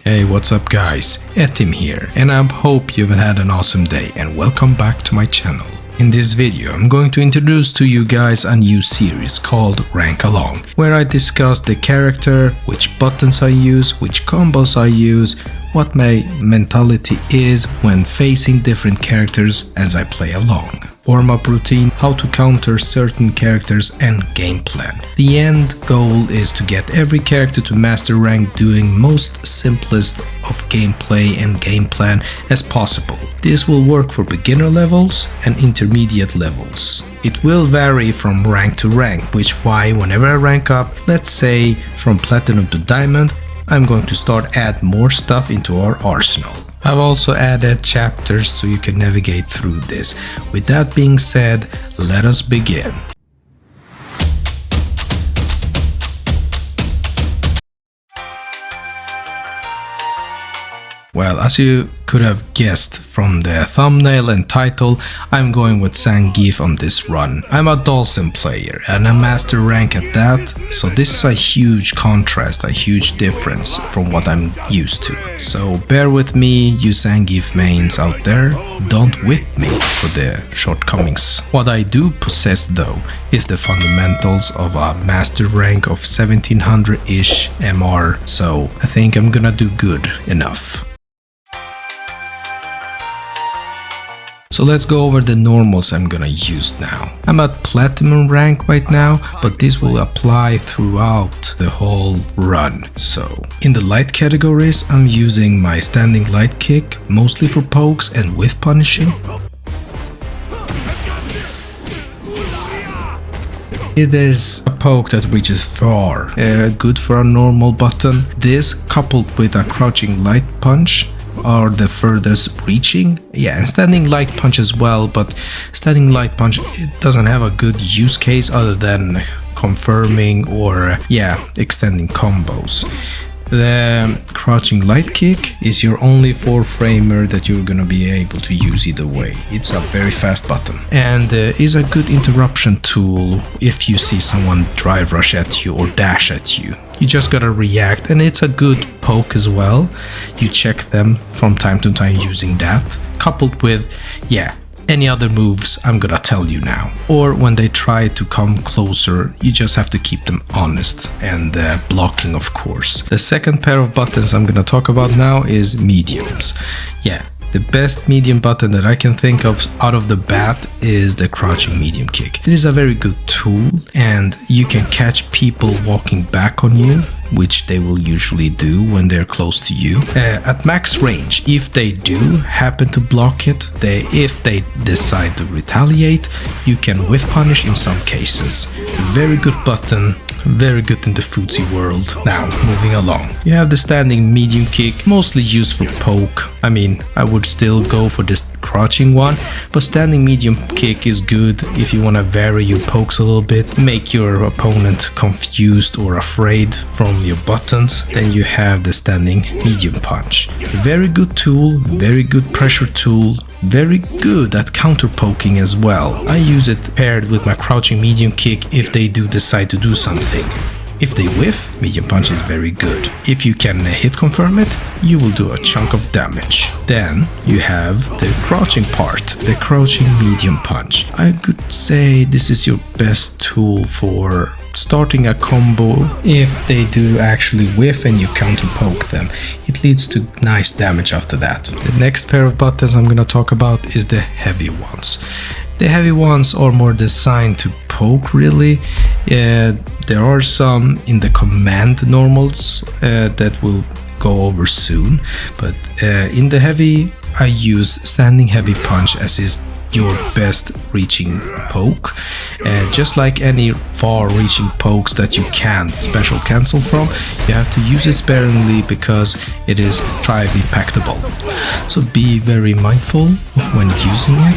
Hey, what's up guys? Etim here, and I hope you've had an awesome day and welcome back to my channel. In this video, I'm going to introduce to you guys a new series called Rank Along, where I discuss the character, which buttons I use, which combos I use, what my mentality is when facing different characters as I play along. Warm-up routine, how to counter certain characters, and game plan. The end goal is to get every character to master rank doing most simplest of gameplay and game plan as possible. This will work for beginner levels and intermediate levels. It will vary from rank to rank, which why whenever I rank up, let's say from platinum to diamond, I'm going to start add more stuff into our arsenal. I've also added chapters so you can navigate through this. With that being said, let us begin. Well, as you could have guessed from the thumbnail and title, I'm going with Zangief on this run. I'm a Dawson player and a master rank at that, so this is a huge contrast, a huge difference from what I'm used to. So bear with me, you Zangief mains out there, don't whip me for the shortcomings. What I do possess though is the fundamentals of a master rank of 1700-ish MR, so I think I'm gonna do good enough. So let's go over the normals I'm gonna use now. I'm at platinum rank right now, but this will apply throughout the whole run. So in the light categories, I'm using my standing light kick, mostly for pokes and whiff punishing. It is a poke that reaches far, good for a normal button. This coupled with a crouching light punch are the furthest reaching. Yeah, and standing light punch as well, but standing light punch, it doesn't have a good use case other than confirming or extending combos. The crouching light kick is your only 4-framer that you're gonna be able to use either way. It's a very fast button and is a good interruption tool if you see someone drive rush at you or dash at you. You just gotta react, and it's a good poke as well. You check them from time to time using that, coupled with any other moves I'm gonna tell you now. Or when they try to come closer, you just have to keep them honest, and blocking of course. The second pair of buttons I'm gonna talk about now is mediums. The best medium button that I can think of out of the bat is the crouching medium kick. It is a very good tool and you can catch people walking back on you, which they will usually do when they're close to you. At max range, if they do happen to block it, if they decide to retaliate, you can whiff punish in some cases. Very good button. Very good in the footsie world. Now, moving along. You have the standing medium kick, mostly used for poke. I mean, I would still go for this crouching one, but standing medium kick is good if you want to vary your pokes a little bit, make your opponent confused or afraid from your buttons. Then you have the standing medium punch. Very good tool, very good pressure tool, very good at counter poking as well. I use it paired with my crouching medium kick if they do decide to do something. If they whiff, medium punch is very good. If you can hit confirm it, you will do a chunk of damage. Then you have the crouching part, the crouching medium punch. I could say this is your best tool for starting a combo. If they do actually whiff and you counter poke them, it leads to nice damage after that. The next pair of buttons I'm gonna talk about is the heavy ones. The heavy ones are more designed to poke really. There are some in the command normals that will go over soon, but in the heavy I use standing heavy punch as is your best reaching poke. Just like any far reaching pokes that you can special cancel from, you have to use it sparingly because it is tribe impactable. So be very mindful when using it.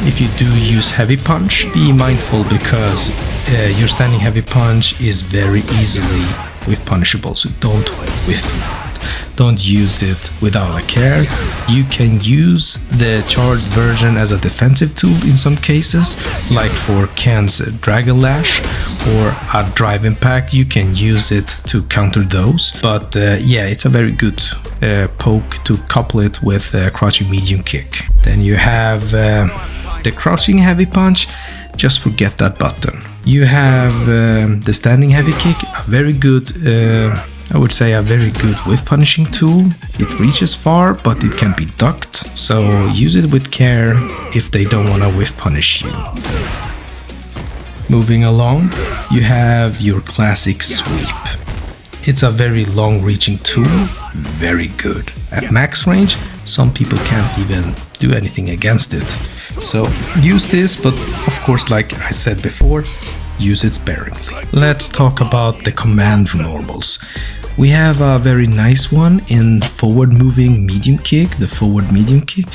If you do use heavy punch, be mindful because your standing heavy punch is very easily whiff punishable, so don't whiff. don't use it without a care. You can use the charged version as a defensive tool in some cases, like for Ken's Dragon Lash or a Drive Impact. You can use it to counter those, but yeah, it's a very good poke to couple it with crouching medium kick. Then you have the crouching heavy punch. Just forget that button. You have the standing heavy kick, a very good, I would say a very good whiff punishing tool. It reaches far, but it can be ducked, so use it with care if they don't want to whiff punish you. Moving along, you have your classic sweep. It's a very long-reaching tool, very good. At max range, some people can't even do anything against it. So use this, but of course, like I said before, use it sparingly. Let's talk about the command normals. We have a very nice one in forward moving medium kick, the forward medium kick.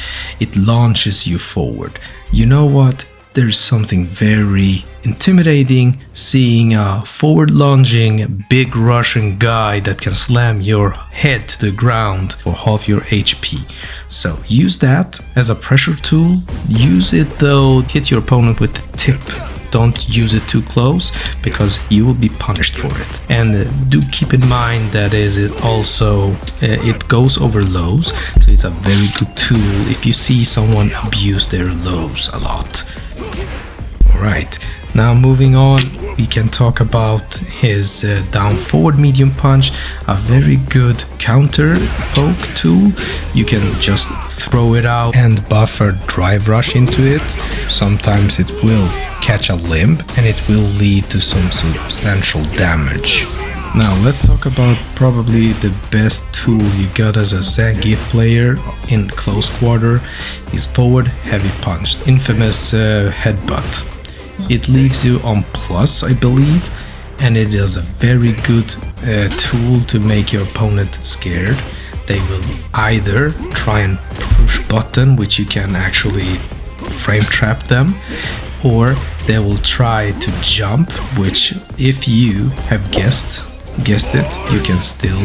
It launches you forward. You know what? There's something very intimidating seeing a forward lunging big Russian guy that can slam your head to the ground for half your HP. So use that as a pressure tool. Use it though, hit your opponent with the tip. Don't use it too close because you will be punished for it. And do keep in mind that it also it goes over lows, so it's a very good tool if you see someone abuse their lows a lot. Alright, now moving on, we can talk about his down forward medium punch, a very good counter poke tool. You can just throw it out and buffer drive rush into it. Sometimes it will catch a limb and it will lead to some substantial damage. Now let's talk about probably the best tool you got as a Zangief player in close quarter, is forward heavy punch, infamous headbutt. It leaves you on plus, I believe, and it is a very good tool to make your opponent scared. They will either try and push button, which you can actually frame trap them, or they will try to jump, which if you have guessed it, you can still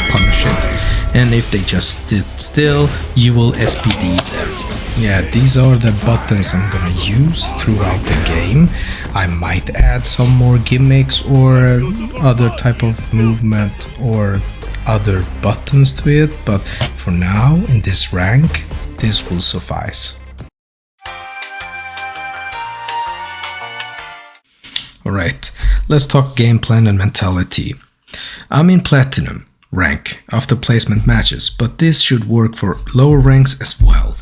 punish it. And if they just sit still, you will SPD them. Yeah, these are the buttons I'm gonna use throughout the game. I might add some more gimmicks or other type of movement or other buttons to it, but for now, in this rank, this will suffice. Alright, let's talk game plan and mentality. I'm in Platinum rank after placement matches, but this should work for lower ranks as well.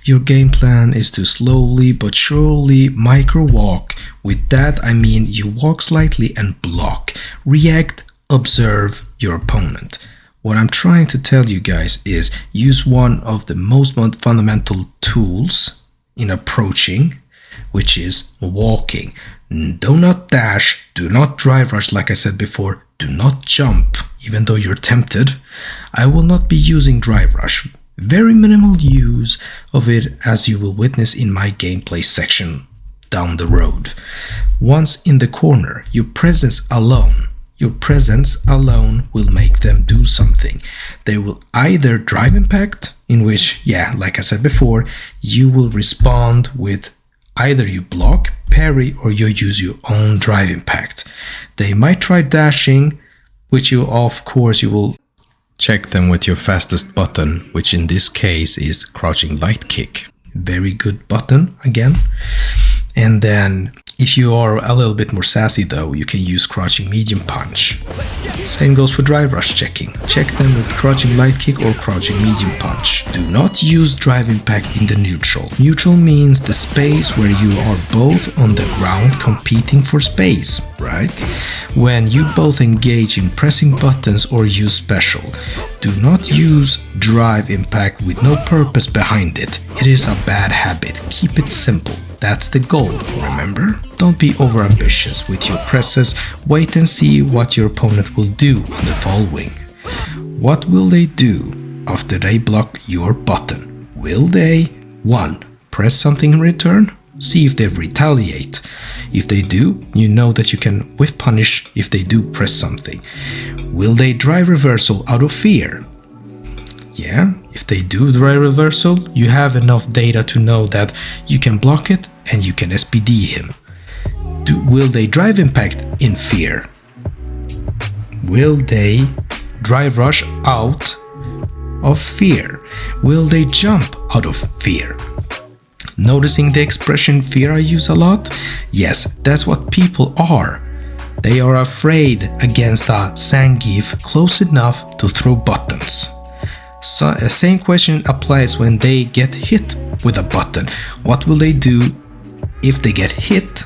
Your game plan is to slowly but surely micro walk. With that I mean you walk slightly and block. React, observe your opponent. What I'm trying to tell you guys is use one of the most fundamental tools in approaching, which is walking. Do not dash, do not drive rush like I said before, do not jump even though you're tempted. I will not be using drive rush. Very minimal use of it, as you will witness in my gameplay section down the road. Once in the corner, your presence alone will make them do something. They will either drive impact, in which, yeah, like I said before, you will respond with either you block, parry, or you use your own drive impact. They might try dashing, which you will check them with your fastest button, which in this case is crouching light kick. Very good button again. And then if you are a little bit more sassy though, you can use crouching medium punch. Same goes for drive rush checking. Check them with crouching light kick or crouching medium punch. Do not use drive impact in the neutral. Neutral means the space where you are both on the ground competing for space, right? When you both engage in pressing buttons or use special. Do not use drive impact with no purpose behind it. It is a bad habit. Keep it simple. That's the goal, remember? Don't be overambitious with your presses. Wait and see what your opponent will do on the following. What will they do after they block your button? Will they 1. Press something in return? See if they retaliate. If they do, you know that you can whiff punish if they do press something. Will they drive reversal out of fear? Yeah, if they do drive reversal, you have enough data to know that you can block it and you can SPD him. Will they drive impact in fear? Will they drive rush out of fear? Will they jump out of fear? Noticing the expression fear I use a lot? Yes, that's what people are. They are afraid against a Zangief close enough to throw buttons. So, same question applies when they get hit with a button. What will they do if they get hit?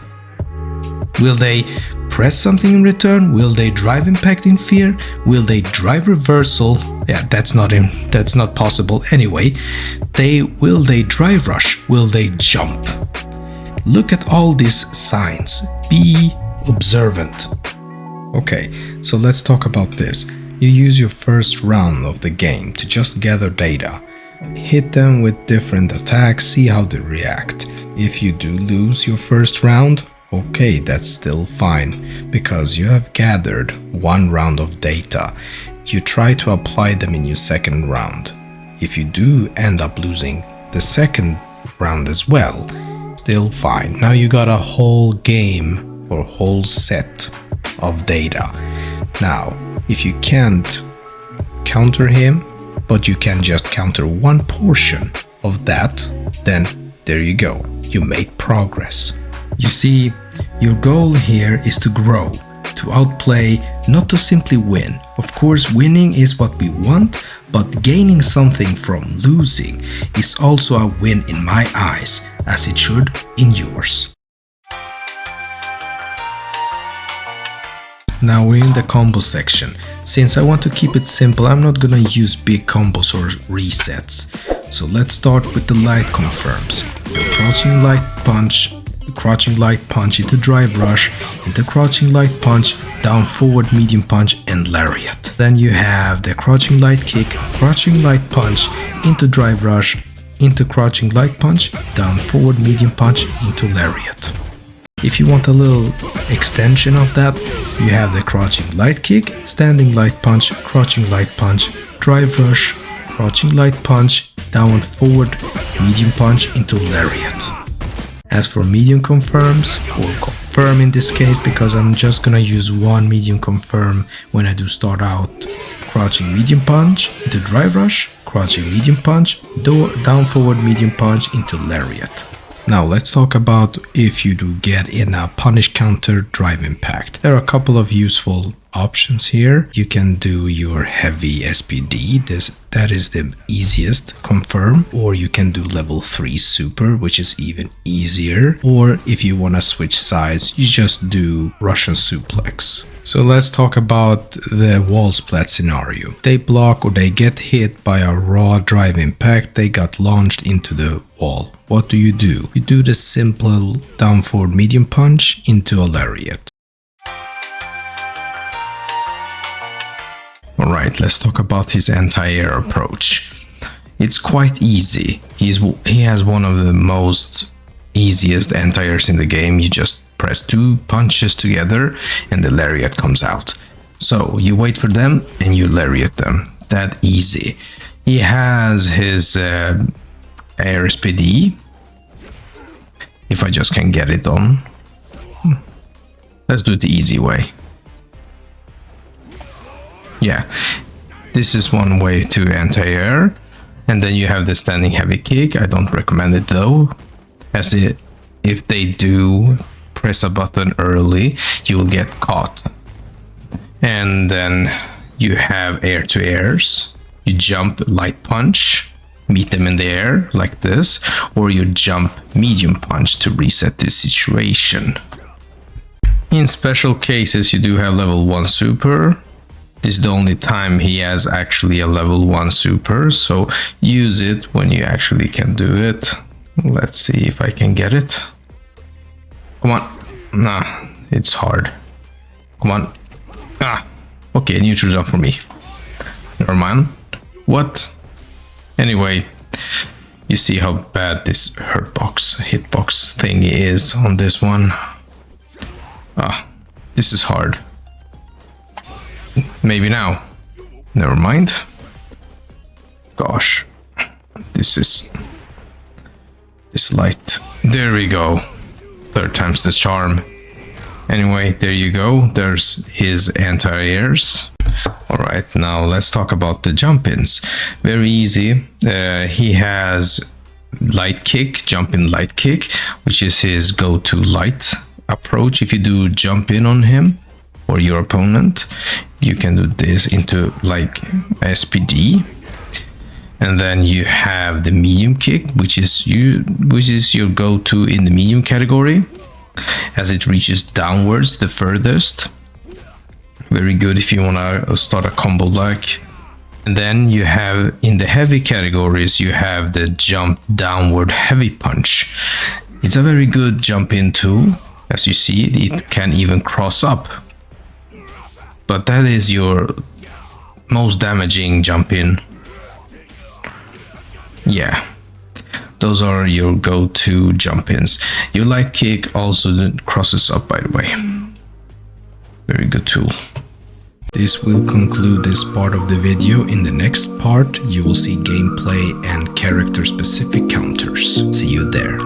Will they press something in return? Will they drive impact in fear? Will they drive reversal? Yeah, that's not possible anyway. Will they drive rush? Will they jump? Look at all these signs. Be observant. Okay, so let's talk about this. You use your first round of the game to just gather data. Hit them with different attacks, see how they react. If you do lose your first round, okay, that's still fine, because you have gathered one round of data. You try to apply them in your second round. If you do end up losing the second round as well, still fine. Now you got a whole game or whole set of data. Now, if you can't counter him, but you can just counter one portion of that, then there you go. You make progress. You see, your goal here is to grow, to outplay, not to simply win. Of course, winning is what we want, but gaining something from losing is also a win in my eyes, as it should in yours. Now we're in the combo section. Since I want to keep it simple, I'm not gonna use big combos or resets. So let's start with the light confirms. The crouching light punch into drive rush, into crouching light punch, down forward medium punch and lariat. Then you have the crouching light kick, crouching light punch, into drive rush, into crouching light punch, down forward medium punch, into lariat. If you want a little extension of that, you have the crouching light kick, standing light punch, crouching light punch, drive rush, crouching light punch, down forward medium punch into lariat. As for medium confirms, or confirm in this case, because I'm just gonna use one medium confirm when I do start out, crouching medium punch into drive rush, crouching medium punch, down forward medium punch into lariat. Now let's talk about if you do get in a punish counter drive impact. There are a couple of useful options here. You can do your heavy SPD, that is the easiest confirm, or you can do level 3 super, which is even easier, or if you want to switch sides, you just do Russian suplex. So let's talk about the wall splat scenario. They block or they get hit by a raw drive impact, they got launched into the wall. What do? You do the simple down forward medium punch into a lariat. Alright, let's talk about his anti-air approach. It's quite easy. He has one of the most easiest anti-airs in the game. You just press 2 punches together and the lariat comes out. So you wait for them and you lariat them. That easy. He has his air SPD. If I just can get it on. Let's do it the easy way. Yeah, this is one way to anti-air. And then you have the standing heavy kick. I don't recommend it though, as if they do press a button early, you will get caught. And then you have air to airs. You jump light punch, meet them in the air like this, or you jump medium punch to reset the situation. In special cases, you do have level 1 super. This is the only time he has actually a level 1 super, so use it when you actually can do it. Let's see if I can get it. Come on. Nah, it's hard. Come on. Ah, okay, neutral jump for me. Never mind. What? Anyway, you see how bad this hitbox thing is on this one. Ah, this is hard. Maybe now. Never mind. Gosh, this light. There we go. Third time's the charm. Anyway, there you go. There's his anti-airs. All right, now let's talk about the jump-ins. Very easy. He has light kick, jump in light kick, which is his go-to light approach. If you do jump in on him or your opponent, you can do this into like SPD. And then you have the medium kick, which is your go-to in the medium category, as it reaches downwards the furthest. Very good if you want to start a combo like. And then you have in the heavy categories, you have the jump downward heavy punch. It's a very good jump in tool. As you see, it can even cross up. But that is your most damaging jump in. Yeah, those are your go-to jump-ins. Your light kick also crosses up, by the way. Very good tool. This will conclude this part of the video. In the next part, you will see gameplay and character-specific counters. See you there.